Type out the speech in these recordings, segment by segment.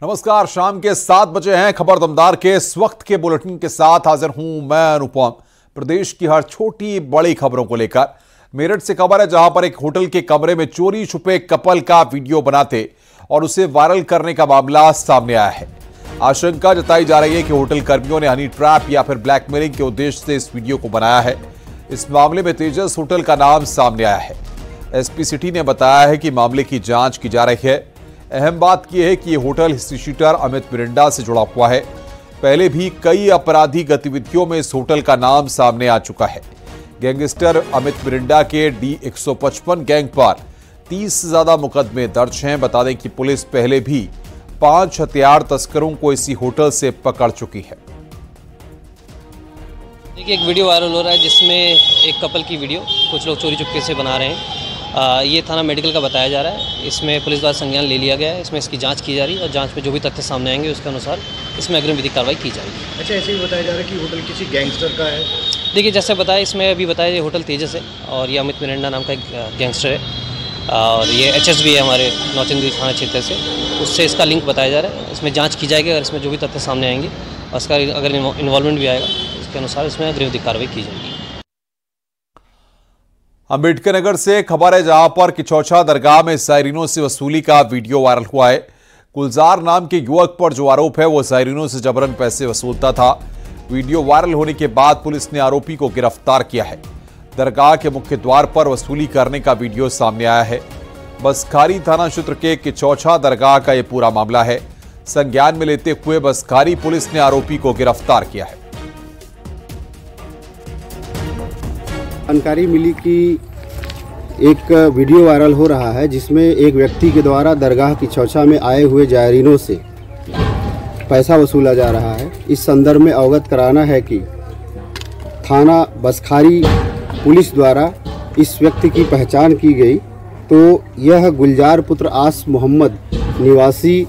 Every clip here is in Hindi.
नमस्कार, शाम के 7 बजे हैं। खबर दमदार के इस वक्त के बुलेटिन के साथ हाजिर हूं मैं अनुपम। प्रदेश की हर छोटी बड़ी खबरों को लेकर मेरठ से खबर है, जहां पर एक होटल के कमरे में चोरी छुपे कपल का वीडियो बनाते और उसे वायरल करने का मामला सामने आया है। आशंका जताई जा रही है कि होटल कर्मियों ने हनी ट्रैप या फिर ब्लैकमेलिंग के उद्देश्य से इस वीडियो को बनाया है। इस मामले में तेजस होटल का नाम सामने आया है। एसपी सिटी ने बताया है कि मामले की जांच की जा रही है। अहम बात यह है कि यह hotel history sheeter Amit Mirinda से जुड़ा हुआ है। पहले भी कई आपराधिक गतिविधियों में इस होटल का नाम सामने आ चुका है। गैंगस्टर अमित मिरिंडा के D155 गैंग पर 30 से ज्यादा मुकदमे दर्ज हैं। बता दें कि पुलिस पहले भी 5 हथियार तस्करों को इसी होटल से पकड़ चुकी है। देखिए, एक वीडियो वायरल हो रहा है जिसमें एक कपल की वीडियो कुछ लोग चोरी चुपके से बना रहे हैं। ये थाना मेडिकल का बताया जा रहा है। इसमें पुलिस द्वारा संज्ञान ले लिया गया है। इसमें इसकी जांच की जा रही है और जांच में जो भी तथ्य सामने आएंगे उसके अनुसार इसमें अग्रिम विधिक कार्रवाई की जाएगी। अच्छा, ऐसे ही बताया जा रहा है कि होटल किसी गैंगस्टर का है। देखिए, जैसे बताया, इसमें अभी बताया ये होटल तेजस है और ये अमित मिरिंडा नाम का एक गैंगस्टर है और ये HSB है हमारे नौचंदी थाना क्षेत्र से, उससे इसका लिंक बताया जा रहा है। इसमें जाँच की जाएगी और इसमें जो भी तथ्य सामने आएंगे और इसका अगर इन्वॉल्वमेंट भी आएगा उसके अनुसार इसमें अग्रिम विधिक कार्रवाई की जाएगी। अंबेडकर नगर से खबर है, जहां पर किचौछा दरगाह में सायरीनों से वसूली का वीडियो वायरल हुआ है। गुलजार नाम के युवक पर जो आरोप है, वो सायरीनों से जबरन पैसे वसूलता था। वीडियो वायरल होने के बाद पुलिस ने आरोपी को गिरफ्तार किया है। दरगाह के मुख्य द्वार पर वसूली करने का वीडियो सामने आया है। बसखारी थाना क्षेत्र के किचौछा दरगाह का यह पूरा मामला है। संज्ञान में लेते हुए बसखारी पुलिस ने आरोपी को गिरफ्तार किया है। जानकारी मिली कि एक वीडियो वायरल हो रहा है जिसमें एक व्यक्ति के द्वारा दरगाह की चौचा में आए हुए जायरीनों से पैसा वसूला जा रहा है। इस संदर्भ में अवगत कराना है कि थाना बसखारी पुलिस द्वारा इस व्यक्ति की पहचान की गई। तो यह गुलजार पुत्र आस मोहम्मद निवासी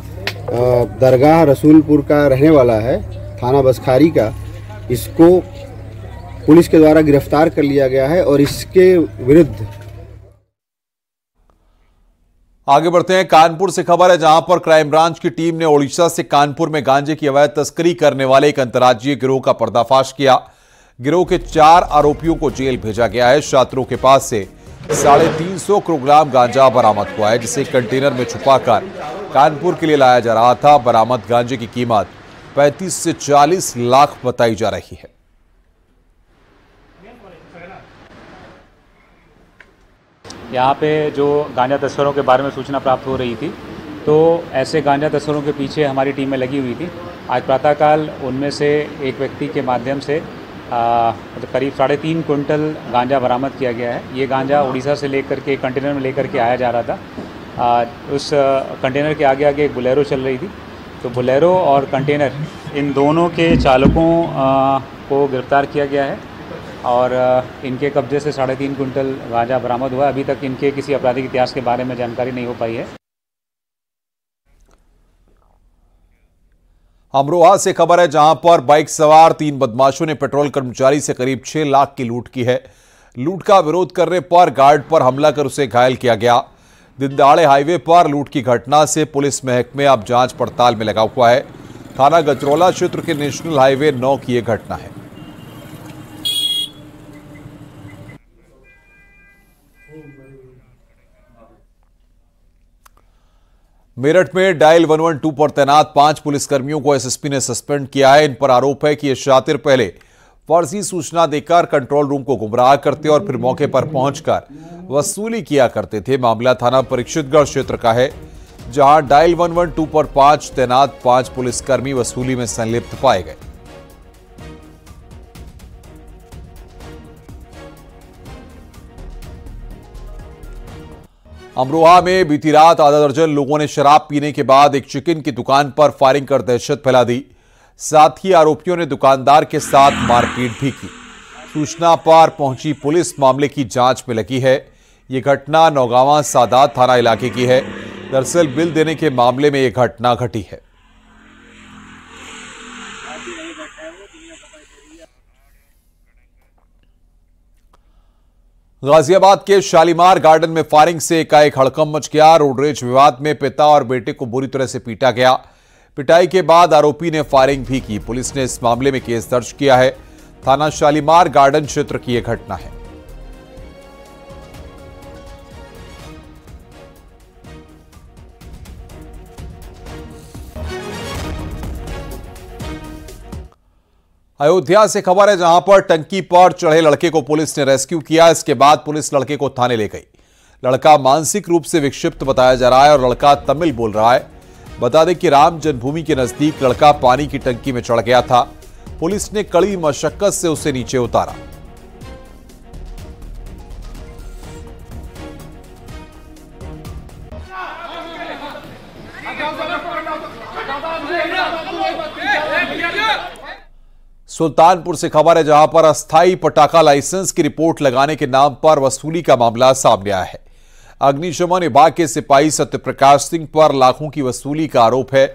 दरगाह रसूलपुर का रहने वाला है, थाना बसखारी का। इसको पुलिस के द्वारा गिरफ्तार कर लिया गया है और इसके विरुद्ध आगे बढ़ते हैं। कानपुर से खबर है, जहां पर क्राइम ब्रांच की टीम ने ओडिशा से कानपुर में गांजे की अवैध तस्करी करने वाले एक अंतर्राज्यीय गिरोह का पर्दाफाश किया। गिरोह के 4 आरोपियों को जेल भेजा गया है। छात्रों के पास से 350 किलोग्राम गांजा बरामद हुआ है, जिसे कंटेनर में छुपाकर कानपुर के लिए लाया जा रहा था। बरामद गांजे की कीमत 35 से 40 लाख बताई जा रही है। यहाँ पे जो गांजा तस्करों के बारे में सूचना प्राप्त हो रही थी, तो ऐसे गांजा तस्करों के पीछे हमारी टीमें लगी हुई थी। आज प्रातःकाल उनमें से एक व्यक्ति के माध्यम से करीब 3.5 क्विंटल गांजा बरामद किया गया है। ये गांजा उड़ीसा से लेकर के कंटेनर में लेकर के आया जा रहा था। उस कंटेनर के आगे आगे एक बोलेरो चल रही थी, तो बोलेरो और कंटेनर इन दोनों के चालकों को गिरफ्तार किया गया है और इनके कब्जे से 3.5 क्विंटल गांजा बरामद हुआ। अभी तक इनके किसी आपराधिक इतिहास के बारे में जानकारी नहीं हो पाई है। अमरोहा से खबर है, जहां पर बाइक सवार 3 बदमाशों ने पेट्रोल कर्मचारी से करीब 6 लाख की लूट की है। लूट का विरोध करने पर गार्ड पर हमला कर उसे घायल किया गया। दिन दहाड़े हाईवे पर लूट की घटना से पुलिस महकमे अब जांच पड़ताल में लगा हुआ है। थाना गजरौला क्षेत्र के नेशनल हाईवे 9 की यह घटना है। मेरठ में डायल 112 पर तैनात 5 पुलिसकर्मियों को एसएसपी ने सस्पेंड किया है। इन पर आरोप है कि ये शातिर पहले फर्जी सूचना देकर कंट्रोल रूम को गुमराह करते और फिर मौके पर पहुंचकर वसूली किया करते थे। मामला थाना परीक्षितगढ़ क्षेत्र का है, जहां डायल 112 पर 5 तैनात 5 पुलिसकर्मी वसूली में संलिप्त पाए गए। अमरोहा में बीती रात आधा दर्जन लोगों ने शराब पीने के बाद एक चिकन की दुकान पर फायरिंग कर दहशत फैला दी। साथ ही आरोपियों ने दुकानदार के साथ मारपीट भी की। सूचना पर पहुंची पुलिस मामले की जांच में लगी है। यह घटना नौगावा सादात थाना इलाके की है। दरअसल बिल देने के मामले में यह घटना घटी है। गाजियाबाद के शालीमार गार्डन में फायरिंग से एकाएक हड़कंप मच गया। रोड रेज विवाद में पिता और बेटे को बुरी तरह से पीटा गया। पिटाई के बाद आरोपी ने फायरिंग भी की। पुलिस ने इस मामले में केस दर्ज किया है। थाना शालीमार गार्डन क्षेत्र की यह घटना है। अयोध्या से खबर है, जहां पर टंकी पर चढ़े लड़के को पुलिस ने रेस्क्यू किया। इसके बाद पुलिस लड़के को थाने ले गई। लड़का मानसिक रूप से विक्षिप्त बताया जा रहा है और लड़का तमिल बोल रहा है। बता दें कि राम जन्मभूमि के नजदीक लड़का पानी की टंकी में चढ़ गया था। पुलिस ने कड़ी मशक्कत से उसे नीचे उतारा। सुल्तानपुर से खबर है, जहां पर अस्थायी पटाखा लाइसेंस की रिपोर्ट लगाने के नाम पर वसूली का मामला सामने आया है। अग्निशमन विभाग के सिपाही सत्यप्रकाश सिंह पर लाखों की वसूली का आरोप है।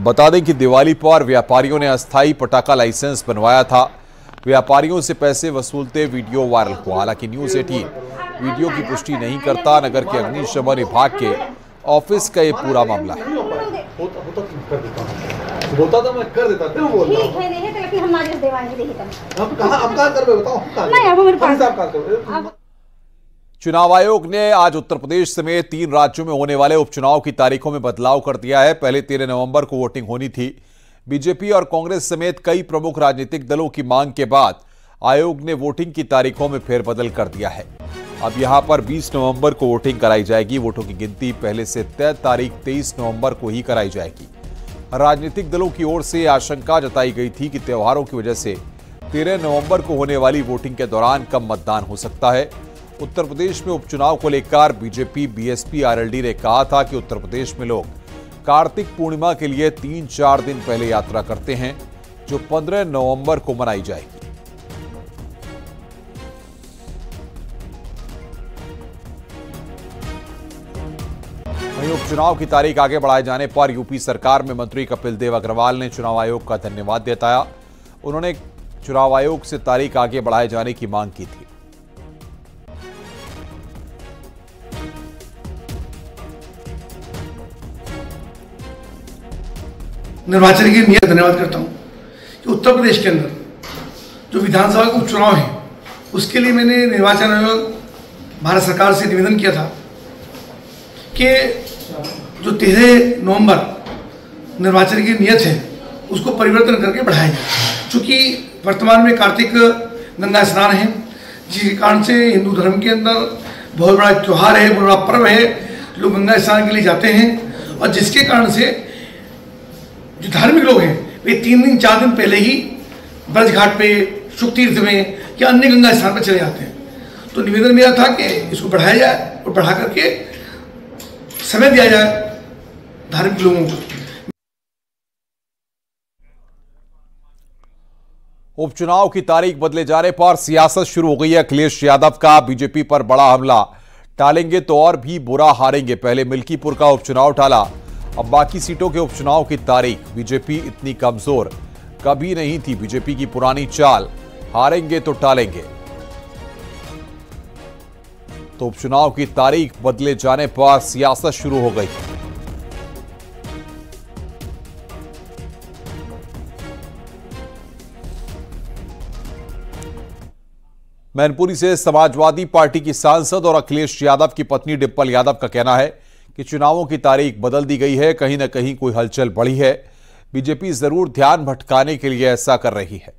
बता दें कि दिवाली पर व्यापारियों ने अस्थायी पटाखा लाइसेंस बनवाया था। व्यापारियों से पैसे वसूलते वीडियो वायरल हुआ। हालांकि न्यूज 18 वीडियो की पुष्टि नहीं करता। नगर के अग्निशमन विभाग के ऑफिस का यह पूरा मामला है। बोलता था मैं कर देता, क्यों बोल रहा हूं? ठीक है, लेकिन हम नाजिश देवाएंगे नहीं करना। हम कहां कर रहे बताओ? नहीं, अब मेरे पास साहब कहां कर। चुनाव आयोग ने आज उत्तर प्रदेश समेत 3 राज्यों में होने वाले उपचुनाव की तारीखों में बदलाव कर दिया है। पहले 13 नवंबर को वोटिंग होनी थी। बीजेपी और कांग्रेस समेत कई प्रमुख राजनीतिक दलों की मांग के बाद आयोग ने वोटिंग की तारीखों में फेरबदल कर दिया है। अब यहां पर 20 नवंबर को वोटिंग कराई जाएगी। वोटों की गिनती पहले से तय तारीख 23 नवंबर को ही कराई जाएगी। राजनीतिक दलों की ओर से आशंका जताई गई थी कि त्योहारों की वजह से 13 नवंबर को होने वाली वोटिंग के दौरान कम मतदान हो सकता है। उत्तर प्रदेश में उपचुनाव को लेकर बीजेपी, बीएसपी, आरएलडी ने कहा था कि उत्तर प्रदेश में लोग कार्तिक पूर्णिमा के लिए 3-4 दिन पहले यात्रा करते हैं, जो 15 नवंबर को मनाई जाएगी। वहीं उपचुनाव की तारीख आगे बढ़ाए जाने पर यूपी सरकार में मंत्री कपिल देव अग्रवाल ने चुनाव आयोग का धन्यवाद जताया। उन्होंने चुनाव आयोग से तारीख आगे बढ़ाए जाने की मांग की थी। निर्वाचन के लिए धन्यवाद करता हूं कि उत्तर प्रदेश के अंदर जो विधानसभा के उपचुनाव है उसके लिए मैंने निर्वाचन आयोग भारत सरकार से निवेदन किया था कि जो 13 नवंबर निर्वाचन की नियत है उसको परिवर्तन करके बढ़ाया जाए। चूँकि वर्तमान में कार्तिक गंगा स्नान है, जिसके कारण से हिंदू धर्म के अंदर बहुत बड़ा त्यौहार है, बहुत बड़ा पर्व है। लोग गंगा स्नान के लिए जाते हैं और जिसके कारण से जो धार्मिक लोग हैं वे 3 दिन 4 दिन पहले ही ब्रज घाट पे, शुक तीर्थ में या अन्य गंगा स्थान पर चले जाते हैं। तो निवेदन मेरा था कि इसको बढ़ाया जाए और बढ़ा करके समय दिया जाए धार्मिक लोगों को। उपचुनाव की तारीख बदले जाने पर सियासत शुरू हो गई है। अखिलेश यादव का बीजेपी पर बड़ा हमला। टालेंगे तो और भी बुरा हारेंगे। पहले मिल्कीपुर का उपचुनाव टाला, अब बाकी सीटों के उपचुनाव की तारीख। बीजेपी इतनी कमजोर कभी नहीं थी। बीजेपी की पुरानी चाल, हारेंगे तो टालेंगे। तो उपचुनाव की तारीख बदले जाने पर सियासत शुरू हो गई। मैनपुरी से समाजवादी पार्टी की सांसद और अखिलेश यादव की पत्नी डिंपल यादव का कहना है कि चुनावों की तारीख बदल दी गई है। कहीं ना कहीं कोई हलचल बढ़ी है। बीजेपी जरूर ध्यान भटकाने के लिए ऐसा कर रही है।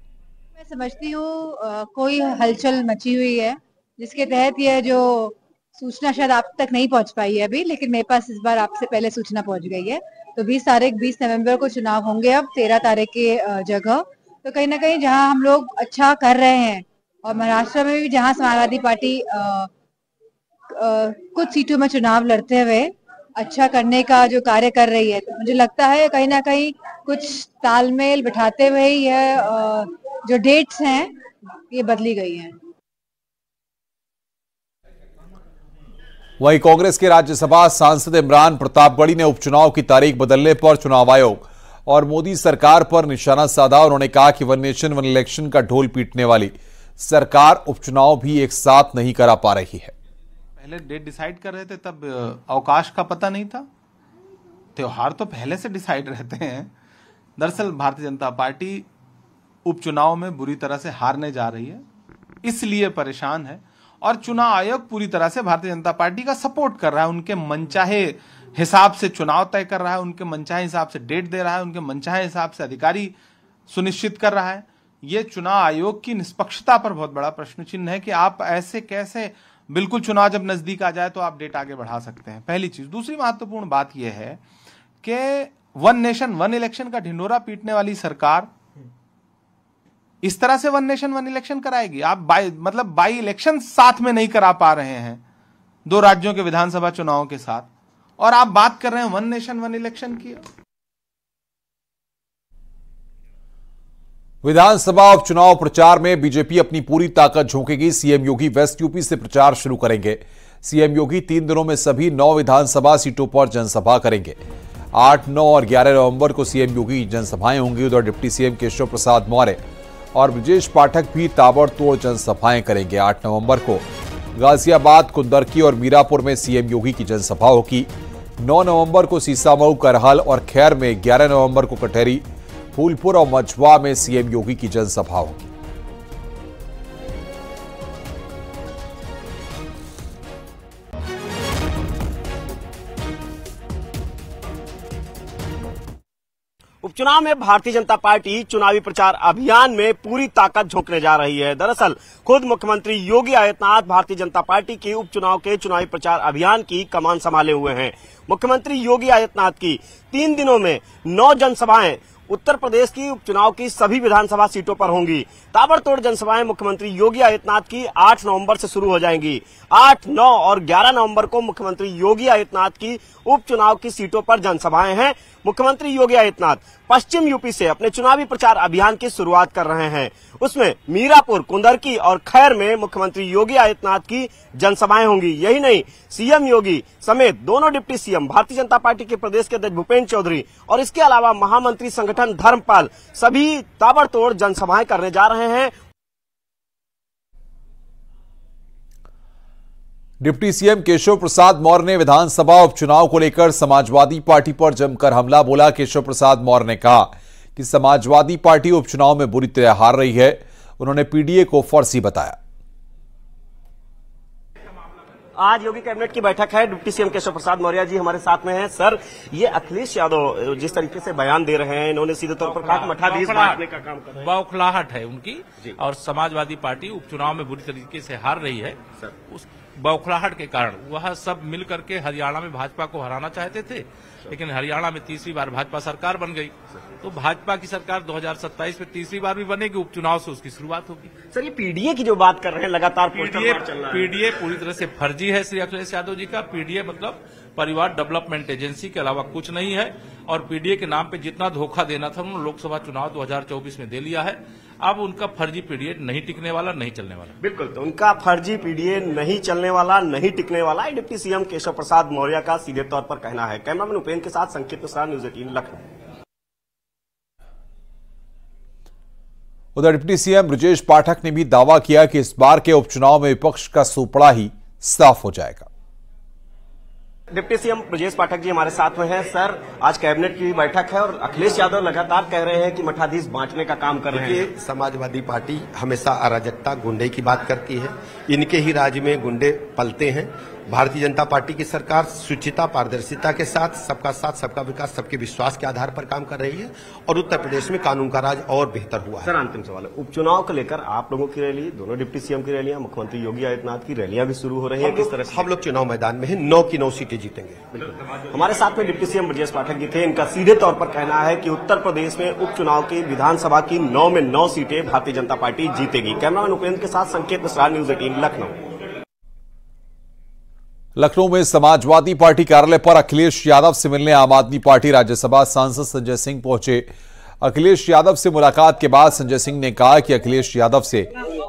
मैं समझती हूँ कोई हलचल मची हुई है, जिसके तहत यह जो सूचना शायद आप तक नहीं पहुंच पाई है अभी, लेकिन मेरे पास इस बार आपसे पहले सूचना पहुंच गई है। तो 20 नवंबर को चुनाव होंगे अब 13 तारीख की जगह। तो कहीं ना कहीं जहां हम लोग अच्छा कर रहे हैं और महाराष्ट्र में भी जहां समाजवादी पार्टी कुछ सीटों में चुनाव लड़ते हुए अच्छा करने का जो कार्य कर रही है, तो मुझे लगता है कहीं ना कहीं कुछ तालमेल बिठाते हुए ही यह जो डेट्स हैं ये बदली गई हैं। वहीं कांग्रेस के राज्यसभा सांसद इमरान प्रतापगढ़ी ने उपचुनाव की तारीख बदलने पर चुनाव आयोग और मोदी सरकार पर निशाना साधा। उन्होंने कहा कि वन नेशन वन इलेक्शन का ढोल पीटने वाली सरकार उपचुनाव भी एक साथ नहीं करा पा रही है। पहले डेट डिसाइड कर रहे थे तब अवकाश का पता नहीं था। त्योहार तो पहले से डिसाइड रहते हैं। दरअसल भारतीय जनता पार्टी उपचुनाव में बुरी तरह से हारने जा रही है, इसलिए परेशान है और चुनाव आयोग पूरी तरह से भारतीय जनता पार्टी का सपोर्ट कर रहा है। उनके मनचाहे हिसाब से चुनाव तय कर रहा है, उनके मनचाहे हिसाब से डेट दे रहा है, उनके मनचाहे हिसाब से अधिकारी सुनिश्चित कर रहा है। ये चुनाव आयोग की निष्पक्षता पर बहुत बड़ा प्रश्न चिन्ह है कि आप ऐसे कैसे, बिल्कुल चुनाव जब नजदीक आ जाए तो आप डेट आगे बढ़ा सकते हैं, पहली चीज। दूसरी महत्वपूर्ण बात यह है कि वन नेशन वन इलेक्शन का ढिंढोरा पीटने वाली सरकार इस तरह से वन नेशन वन इलेक्शन कराएगी। आप बाई इलेक्शन साथ में नहीं करा पा रहे हैं दो राज्यों के विधानसभा चुनावों के साथ, और आप बात कर रहे हैं वन नेशन वन इलेक्शन की। विधानसभा उपचुनाव प्रचार में बीजेपी अपनी पूरी ताकत झोंकेगी। सीएम योगी वेस्ट यूपी से प्रचार शुरू करेंगे। सीएम योगी 3 दिनों में सभी 9 विधानसभा सीटों पर जनसभा करेंगे। 8, 9 और 11 नवंबर को सीएम योगी जनसभाएं होंगी। उधर डिप्टी सीएम केशव प्रसाद मौर्य और ब्रजेश पाठक भी ताबड़तोड़ जनसभाएं करेंगे। 8 नवंबर को गाजियाबाद, कुंदरकी और मीरापुर में सीएम योगी की जनसभा होगी। 9 नवंबर को सीसामऊ, करहल और खैर में, 11 नवंबर को कटहरी, फूलपुर और मझवा में सीएम योगी की जनसभा होगी। उपचुनाव में भारतीय जनता पार्टी चुनावी प्रचार अभियान में पूरी ताकत झोंकने जा रही है। दरअसल खुद मुख्यमंत्री योगी आदित्यनाथ भारतीय जनता पार्टी के उपचुनाव के चुनावी प्रचार अभियान की कमान संभाले हुए हैं। मुख्यमंत्री योगी आदित्यनाथ की 3 दिनों में 9 जनसभाएं उत्तर प्रदेश की उपचुनाव की सभी विधानसभा सीटों पर होंगी। ताबड़तोड़ जनसभाएं मुख्यमंत्री योगी आदित्यनाथ की 8 नवंबर से शुरू हो जाएंगी। 8, 9 और 11 नवंबर को मुख्यमंत्री योगी आदित्यनाथ की उपचुनाव की सीटों पर जनसभाएं हैं। मुख्यमंत्री योगी आदित्यनाथ पश्चिम यूपी से अपने चुनावी प्रचार अभियान की शुरुआत कर रहे हैं। उसमें मीरापुर, कुंदरकी और खैर में मुख्यमंत्री योगी आदित्यनाथ की जनसभाएं होंगी। यही नहीं, सीएम योगी समेत दोनों deputy CM, Bharatiya Janata party के प्रदेश के अध्यक्ष भूपेंद्र चौधरी और इसके अलावा महामंत्री संगठन धर्मपाल सभी ताबड़तोड़ जनसभाएं करने जा रहे हैं। डिप्टी सीएम केशव प्रसाद मौर्य ने विधानसभा उपचुनाव को लेकर समाजवादी पार्टी पर जमकर हमला बोला। केशव प्रसाद मौर्य ने कहा कि समाजवादी पार्टी उपचुनाव में बुरी तरह हार रही है। उन्होंने पीडीए को फर्जी बताया। आज योगी कैबिनेट की बैठक है। डिप्टी सीएम केशव प्रसाद मौर्य जी हमारे साथ में हैं। सर, ये अखिलेश यादव जिस तरीके से बयान दे रहे हैं, इन्होंने सीधे तौर पर कहा कि मठाधीश बांटने का काम कर रहे हैं। बौखलाहट है उनकी, और समाजवादी पार्टी उपचुनाव में बुरी तरीके से हार रही है। उस बौखलाहट के कारण वह सब मिल करके हरियाणा में भाजपा को हराना चाहते थे, लेकिन हरियाणा में तीसरी बार भाजपा सरकार बन गई। तो भाजपा की सरकार 2027 में तीसरी बार भी बनेगी, उपचुनाव से उसकी शुरुआत होगी। सर, ये पीडीए की जो बात कर रहे हैं, लगातार पीडीए पूरी तरह से फर्जी है श्री अखिलेश यादव जी का। पीडीए मतलब परिवार डेवलपमेंट एजेंसी के अलावा कुछ नहीं है, और पीडीए के नाम पे जितना धोखा देना था उन्होंने लोकसभा चुनाव 2024 में दे लिया है। अब उनका फर्जी पीडीए नहीं टिकने वाला, नहीं चलने वाला। बिल्कुल, तो उनका फर्जी पीडीए नहीं चलने वाला, नहीं टिकने वाला, डिप्टी सीएम केशव प्रसाद मौर्य का सीधे तौर पर कहना है। कैमरामैन उपेंद्र के साथ संकेत मिश्रा, न्यूज़ 18 लखनऊ। उधर डिप्टी सीएम ब्रजेश पाठक ने भी दावा किया कि इस बार के उपचुनाव में विपक्ष का सुपड़ा ही साफ हो जाएगा। डिप्टी सीएम ब्रजेश पाठक जी हमारे साथ में हैं। सर, आज कैबिनेट की बैठक है और अखिलेश यादव लगातार कह रहे हैं कि मठाधीश बांटने का काम कर रहे हैं। समाजवादी पार्टी हमेशा अराजकता, गुंडे की बात करती है। इनके ही राज्य में गुंडे पलते हैं। भारतीय जनता पार्टी की सरकार शुचिता, पारदर्शिता के साथ सबका विकास, सबके विश्वास के आधार पर काम कर रही है, और उत्तर प्रदेश में कानून का राज और बेहतर हुआ है। सर, अंतिम सवाल है, उपचुनाव को लेकर आप लोगों की रैली, दोनों डिप्टी सीएम की रैलियां, मुख्यमंत्री योगी आदित्यनाथ की रैलियां भी शुरू हो रही है। किस तरह से? हम लोग चुनाव मैदान में हैं, 9 की 9 सीटें जीतेंगे। हमारे साथ में डिप्टी सीएम ब्रजेश पाठक जी थे। इनका सीधे तौर पर कहना है कि उत्तर प्रदेश में उपचुनाव की विधानसभा की 9 में 9 सीटें भारतीय जनता पार्टी जीतेगी। कैमरामैन उपेंद्र के साथ संकेत मिश्रा, न्यूज़ 18 लखनऊ। लखनऊ में समाजवादी पार्टी कार्यालय पर अखिलेश यादव से मिलने आम आदमी पार्टी राज्यसभा सांसद संजय सिंह पहुंचे। अखिलेश यादव से मुलाकात के बाद संजय सिंह ने कहा कि अखिलेश यादव से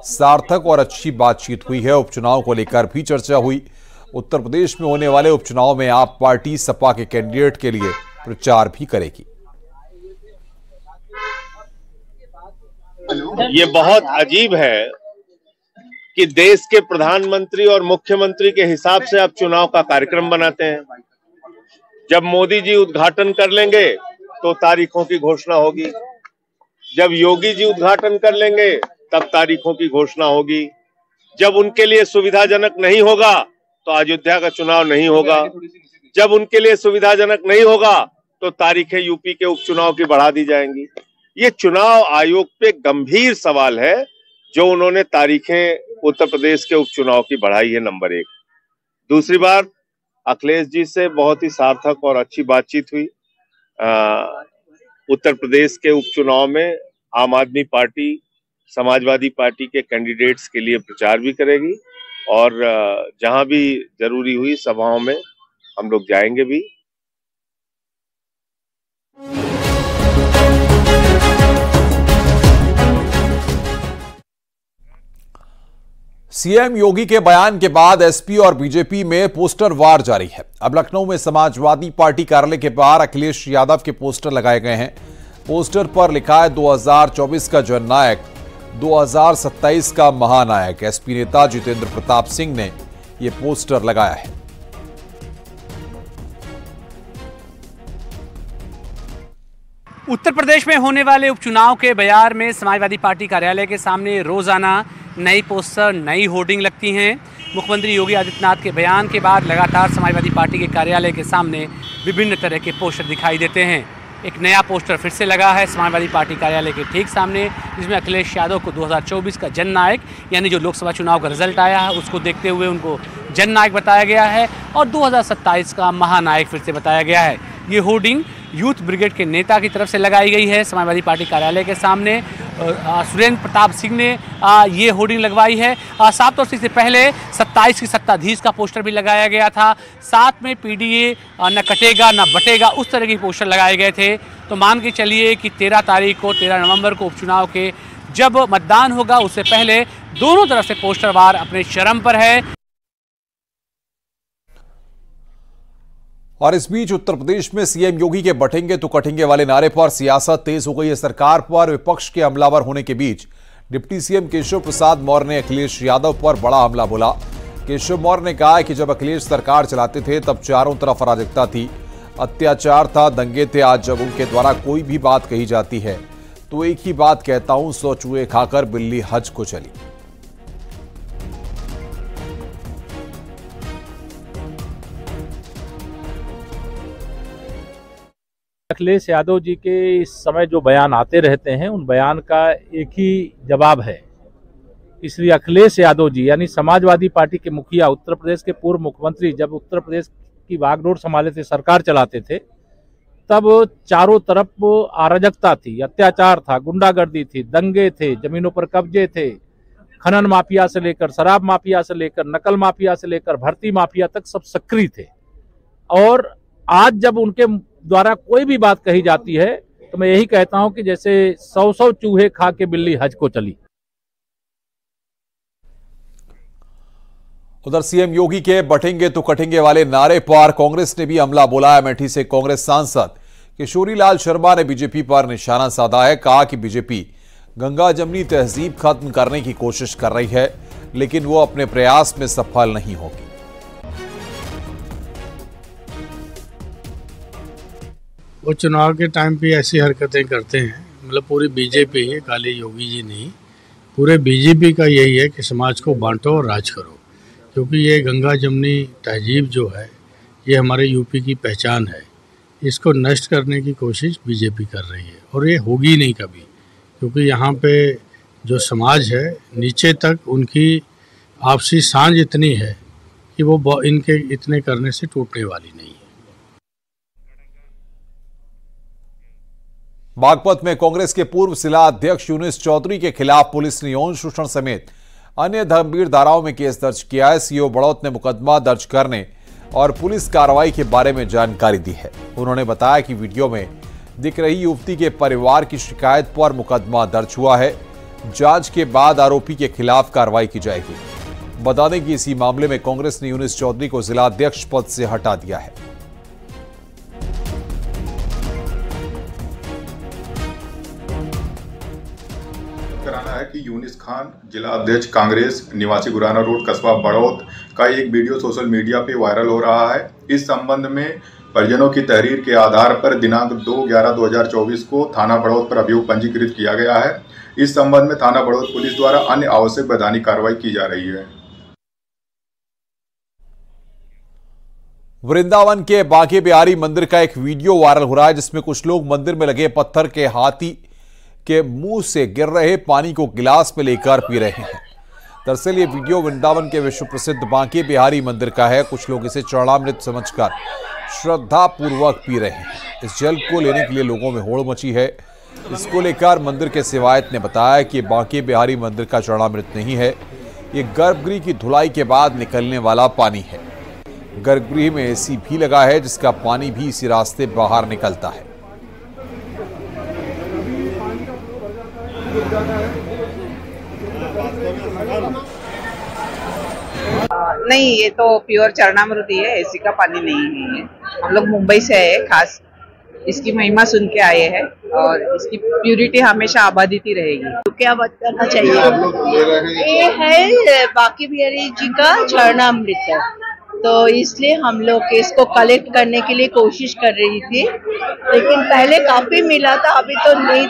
सार्थक और अच्छी बातचीत हुई है। उपचुनाव को लेकर भी चर्चा हुई। उत्तर प्रदेश में होने वाले उपचुनाव में आप पार्टी सपा के कैंडिडेट के लिए प्रचार भी करेगी। ये बहुत अजीब है कि देश के प्रधानमंत्री और मुख्यमंत्री के हिसाब से आप चुनाव का कार्यक्रम बनाते हैं। जब मोदी जी उद्घाटन कर लेंगे तो तारीखों की घोषणा होगी। जब योगी जी उद्घाटन कर लेंगे तब तारीखों की घोषणा होगी। जब उनके लिए सुविधाजनक नहीं होगा तो अयोध्या का चुनाव नहीं होगा। जब उनके लिए सुविधाजनक नहीं होगा तो तारीखें यूपी के उपचुनाव की बढ़ा दी जाएंगी। ये चुनाव आयोग पे गंभीर सवाल है जो उन्होंने तारीखें उत्तर प्रदेश के उपचुनाव की बढ़ाई है, नंबर 1। दूसरी बार अखिलेश जी से बहुत ही सार्थक और अच्छी बातचीत हुई। उत्तर प्रदेश के उपचुनाव में आम आदमी पार्टी समाजवादी पार्टी के कैंडिडेट्स के लिए प्रचार भी करेगी और जहां भी जरूरी हुई सभाओं में हम लोग जाएंगे भी। सीएम योगी के बयान के बाद एसपी और बीजेपी में पोस्टर वार जारी है। अब लखनऊ में समाजवादी पार्टी कार्यालय के बाहर अखिलेश यादव के पोस्टर लगाए गए हैं। पोस्टर पर लिखा है 2024 का जननायक, 2027 का महानायक। एसपी नेता जितेंद्र प्रताप सिंह ने यह पोस्टर लगाया है। उत्तर प्रदेश में होने वाले उपचुनाव के बयार में समाजवादी पार्टी कार्यालय के सामने रोजाना नई पोस्टर, नई होर्डिंग लगती हैं। मुख्यमंत्री योगी आदित्यनाथ के बयान के बाद लगातार समाजवादी पार्टी के कार्यालय के सामने विभिन्न तरह के पोस्टर दिखाई देते हैं। एक नया पोस्टर फिर से लगा है समाजवादी पार्टी कार्यालय के ठीक सामने, जिसमें अखिलेश यादव को 2024 का जननायक यानी जो लोकसभा चुनाव का रिजल्ट आया है उसको देखते हुए उनको जननायक बताया गया है और 2027 का महानायक फिर से बताया गया है। ये होर्डिंग यूथ ब्रिगेड के नेता की तरफ से लगाई गई है समाजवादी पार्टी कार्यालय के सामने। सुरेंद्र प्रताप सिंह ने ये होर्डिंग लगवाई है। 7 और से पहले 27 की सत्ताधीश का पोस्टर भी लगाया गया था। साथ में पीडीए न कटेगा न बटेगा उस तरह के पोस्टर लगाए गए थे। तो मान के चलिए कि 13 नवंबर को उपचुनाव के जब मतदान होगा उससे पहले दोनों तरफ से पोस्टर वार अपने चरम पर है। और इस बीच उत्तर प्रदेश में सीएम योगी के बटेंगे तो कटेंगे वाले नारे पर सियासत तेज हो गई है। सरकार पर विपक्ष के हमलावर होने के बीच डिप्टी सीएम केशव प्रसाद मौर्य ने अखिलेश यादव पर बड़ा हमला बोला। केशव मौर्य ने कहा कि जब अखिलेश सरकार चलाते थे तब चारों तरफ अराजकता थी, अत्याचार था, दंगे थे। आज जब उनके द्वारा कोई भी बात कही जाती है तो एक ही बात कहता हूं, 100 चूहे खाकर बिल्ली हज को चली। अखिलेश यादव जी के इस समय जो बयान आते रहते हैं उन बयान का एक ही जवाब है। इसलिए अखिलेश यादव जी यानी समाजवादी पार्टी के मुखिया, उत्तर प्रदेश के पूर्व मुख्यमंत्री, जब उत्तर प्रदेश की बागडोर संभाले थे, सरकार चलाते थे, तब चारों तरफ अराजकता थी, अत्याचार था, गुंडागर्दी थी, दंगे थे, जमीनों पर कब्जे थे, खनन माफिया से लेकर शराब माफिया से लेकर नकल माफिया से लेकर भर्ती माफिया तक सब सक्रिय थे। और आज जब उनके द्वारा कोई भी बात कही जाती है तो मैं यही कहता हूं कि जैसे 100 चूहे खा के बिल्ली हज को चली। उधर सीएम योगी के बटेंगे तो कटेंगे वाले नारे पर कांग्रेस ने भी हमला बोला है। अमेठी से कांग्रेस सांसद किशोरीलाल शर्मा ने बीजेपी पर निशाना साधा है। कहा कि बीजेपी गंगा जमनी तहजीब खत्म करने की कोशिश कर रही है लेकिन वो अपने प्रयास में सफल नहीं होगी। वो चुनाव के टाइम पे ऐसी हरकतें करते हैं, मतलब पूरी बीजेपी है, खाली योगी जी नहीं, पूरे बीजेपी का यही है कि समाज को बांटो और राज करो। क्योंकि ये गंगा जमनी तहजीब जो है ये हमारे यूपी की पहचान है, इसको नष्ट करने की कोशिश बीजेपी कर रही है और ये होगी नहीं कभी। क्योंकि यहाँ पे जो समाज है नीचे तक उनकी आपसी सांझ इतनी है कि वो इनके इतने करने से टूटने वाली नहीं है। बागपत में कांग्रेस के पूर्व जिला अध्यक्ष यूनुस चौधरी के खिलाफ पुलिस ने यौन शोषण समेत अन्य गंभीर धाराओं में केस दर्ज किया है। सीओ बड़ौत ने मुकदमा दर्ज करने और पुलिस कार्रवाई के बारे में जानकारी दी है। उन्होंने बताया कि वीडियो में दिख रही युवती के परिवार की शिकायत पर मुकदमा दर्ज हुआ है। जांच के बाद आरोपी के खिलाफ कार्रवाई की जाएगी। बता दें कि इसी मामले में कांग्रेस ने यूनुस चौधरी को जिला अध्यक्ष पद से हटा दिया है। कराना है कि यूनिस खान जिला अध्यक्ष कांग्रेस निवासी गुराना रोड कस्बा बड़ौत का एक वीडियो सोशल मीडिया पे वायरल हो रहा है। इस संबंध में परिजनों की तहरीर के आधार पर दिनांक 2/11/2024 को थाना बड़ौद पर अभियोग पंजीकृत किया गया है। इस संबंध में थाना बड़ौद पुलिस द्वारा अन्य आवश्यक वैधानिक कार्रवाई की जा रही है। वृंदावन के बांके बिहारी मंदिर का एक वीडियो वायरल हो रहा है, जिसमें कुछ लोग मंदिर में लगे पत्थर के हाथी के मुंह से गिर रहे पानी को गिलास में लेकर पी रहे हैं। दरअसल ये वीडियो वृंदावन के विश्व प्रसिद्ध बांके बिहारी मंदिर का है। कुछ लोग इसे चरणामृत समझकर श्रद्धा पूर्वक पी रहे हैं। इस जल को लेने के लिए लोगों में होड़ मची है। इसको लेकर मंदिर के सेवायत ने बताया कि बांके बिहारी मंदिर का चरणामृत नहीं है, ये गर्भगृह की धुलाई के बाद निकलने वाला पानी है। गर्भगृह में एसी भी लगा है, जिसका पानी भी इसी रास्ते बाहर निकलता है। नहीं, ये तो प्योर चरणामृत ही है, एसी का पानी नहीं है। हम लोग मुंबई से आए, खास इसकी महिमा सुन के आए हैं और इसकी प्यूरिटी हमेशा आबादित ही रहेगी। तो क्या बात करना चाहिए? ये है बांके बिहारी जी का चरणामृत है, तो इसलिए हम लोग इसको कलेक्ट करने के लिए कोशिश कर रही थी, लेकिन पहले काफी मिला था, अभी तो नहीं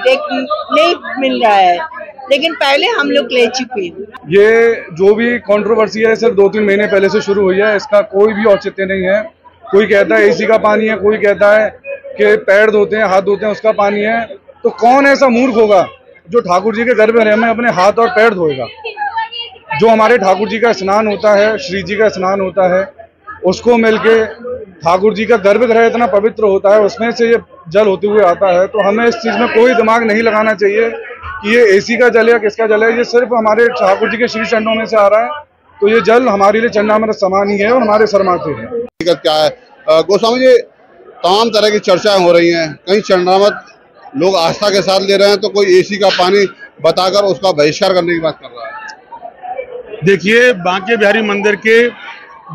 मिल रहा है, लेकिन पहले हम लोग ले चुके। ये जो भी कंट्रोवर्सी है सिर्फ 2-3 महीने पहले से शुरू हुई है, इसका कोई भी औचित्य नहीं है। कोई कहता है एसी का पानी है, कोई कहता है कि पैर धोते हैं, हाथ धोते हैं उसका पानी है। तो कौन ऐसा मूर्ख होगा जो ठाकुर जी के गर्भगृह में अपने हाथ और पैर धोएगा? जो हमारे ठाकुर जी का स्नान होता है, श्री जी का स्नान होता है, उसको मिलके ठाकुर जी का गर्भगृह इतना पवित्र होता है, उसमें से ये जल होते हुए आता है। तो हमें इस चीज में कोई दिमाग नहीं लगाना चाहिए कि ये एसी का जल है या किसका जल है। ये सिर्फ हमारे ठाकुर जी के श्री चरणों में से आ रहा है, तो ये जल हमारे लिए चरणामृत समान ही है और हमारे सरमाते हैं। दिक्कत क्या है गोस्वामी जी? तमाम तरह की चर्चाएं हो रही हैं, कहीं चरणामृत लोग आस्था के साथ ले रहे हैं, तो कोई एसी का पानी बताकर उसका बहिष्कार करने की बात कर रहा है। देखिए, बांके बिहारी मंदिर के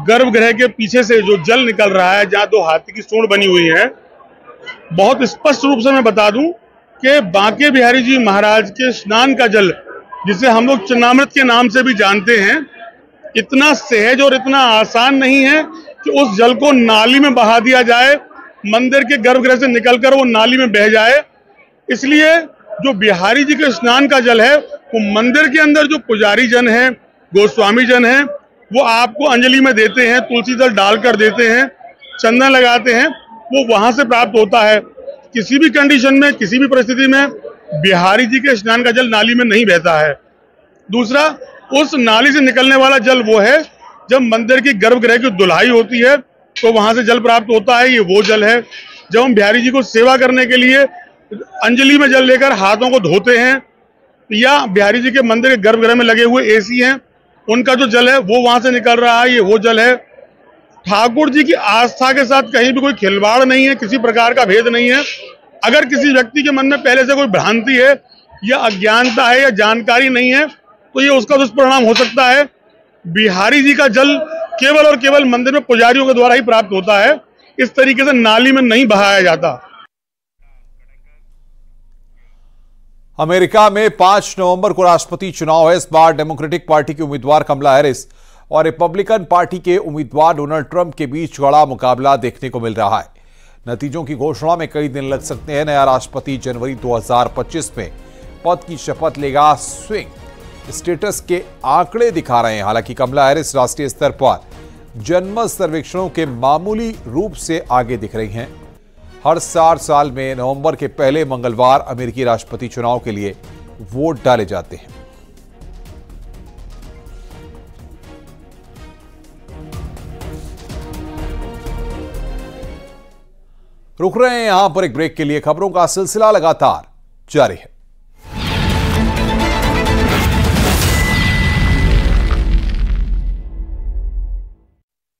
गर्भगृह के पीछे से जो जल निकल रहा है, जहाँ 2 हाथी की सूंड बनी हुई है, बहुत स्पष्ट रूप से मैं बता दूं कि बांके बिहारी जी महाराज के स्नान का जल, जिसे हम लोग चरणामृत के नाम से भी जानते हैं, इतना सहज और इतना आसान नहीं है कि उस जल को नाली में बहा दिया जाए, मंदिर के गर्भगृह से निकलकर वो नाली में बह जाए। इसलिए जो बिहारी जी के स्नान का जल है, वो मंदिर के अंदर जो पुजारी जन है, गोस्वामी जन है, वो आपको अंजलि में देते हैं, तुलसी जल डालकर देते हैं, चंदन लगाते हैं, वो वहां से प्राप्त होता है। किसी भी कंडीशन में, किसी भी परिस्थिति में बिहारी जी के स्नान का जल नाली में नहीं बहता है। दूसरा, उस नाली से निकलने वाला जल वो है जब मंदिर की गर्भगृह की धुलाई होती है, तो वहां से जल प्राप्त होता है, ये वो जल है। जब हम बिहारी जी को सेवा करने के लिए अंजलि में जल लेकर हाथों को धोते हैं, या बिहारी जी के मंदिर के गर्भगृह में लगे हुए एसी हैं, उनका जो जल है वो वहां से निकल रहा है, ये वो जल है। ठाकुर जी की आस्था के साथ कहीं भी कोई खिलवाड़ नहीं है, किसी प्रकार का भेद नहीं है। अगर किसी व्यक्ति के मन में पहले से कोई भ्रांति है या अज्ञानता है या जानकारी नहीं है, तो ये उसका दुष्परिणाम हो सकता है। बिहारी जी का जल केवल और केवल मंदिर में पुजारियों के द्वारा ही प्राप्त होता है, इस तरीके से नाली में नहीं बहाया जाता। अमेरिका में 5 नवंबर को राष्ट्रपति चुनाव है। इस बार डेमोक्रेटिक पार्टी की उम्मीदवार कमला हैरिस और रिपब्लिकन पार्टी के उम्मीदवार डोनाल्ड ट्रंप के बीच कड़ा मुकाबला देखने को मिल रहा है। नतीजों की घोषणा में कई दिन लग सकते हैं। नया राष्ट्रपति जनवरी 2025 में पद की शपथ लेगा। स्विंग स्टेटस के आंकड़े दिखा रहे हैं। हालांकि कमला हैरिस राष्ट्रीय स्तर पर जनमत सर्वेक्षणों के मामूली रूप से आगे दिख रही हैं। हर 4 साल में नवंबर के पहले मंगलवार अमेरिकी राष्ट्रपति चुनाव के लिए वोट डाले जाते हैं। रुक रहे हैं यहां पर एक ब्रेक के लिए। खबरों का सिलसिला लगातार जारी है।